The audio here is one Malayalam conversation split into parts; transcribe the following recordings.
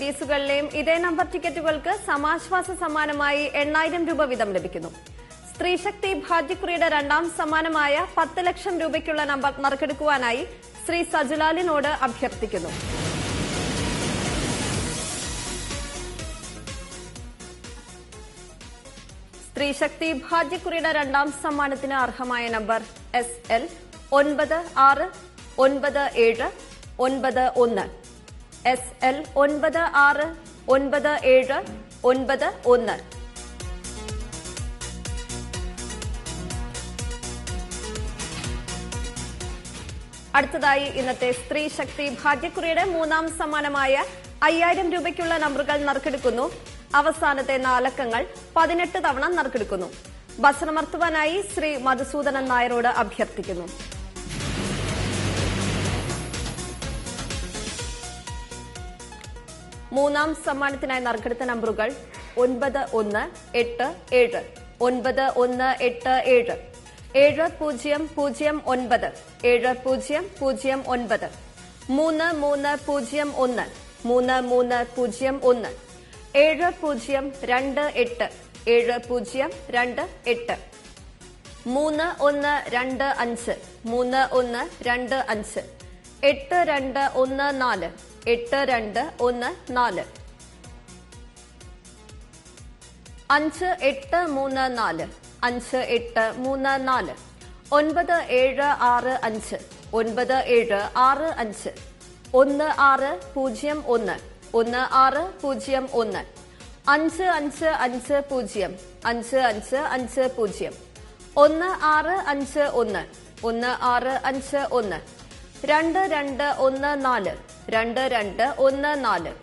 റിലീസുകളിലെയും ഇതേ നമ്പർ ടിക്കറ്റുകൾക്ക് സമാശ്വാസ സമ്മാനമായി 8,000 രൂപ വീതം ലഭിക്കുന്നു. സ്ത്രീശക്തി ഭാഗ്യക്കുറിയുടെ രണ്ടാം സമ്മാനമായ 10 ലക്ഷം രൂപയ്ക്കുള്ള നമ്പർ നറുക്കെടുക്കുവാനായി ശ്രീ സജുലാലിനോട് അഭ്യർത്ഥിക്കുന്നു. സ്ത്രീശക്തി ഭാഗ്യക്കുറിയുടെ രണ്ടാം സമ്മാനത്തിന് അർഹമായ നമ്പർ SL 969791 SL 969791. അടുത്തതായി ഇന്നത്തെ സ്ത്രീ ശക്തി ഭാഗ്യക്കുറിയുടെ മൂന്നാം സമ്മാനമായ 5,000 രൂപയ്ക്കുള്ള നമ്പറുകൾ നറുക്കെടുക്കുന്നു. അവസാനത്തെ 4 അക്കങ്ങൾ 18 തവണ നറുക്കെടുക്കുന്നു. ബസണമർത്തുവാനായി ശ്രീ മധുസൂദനൻ നായരോട് അഭ്യർത്ഥിക്കുന്നു. മൂന്നാം സമ്മാനത്തിനായി നറുക്കെടുത്ത നമ്പറുകൾ 9187 9187 7009 7009 3301 3301 7028 7028 3125 3125 8214 8214 5834 5834 9765 9765 1601 1601 5550 5550 1651 1651 2214 2214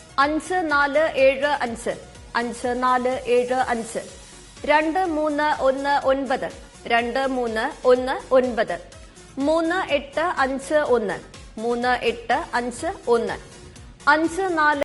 1435 1435 5475 5475 2319 2319 3851 3851 54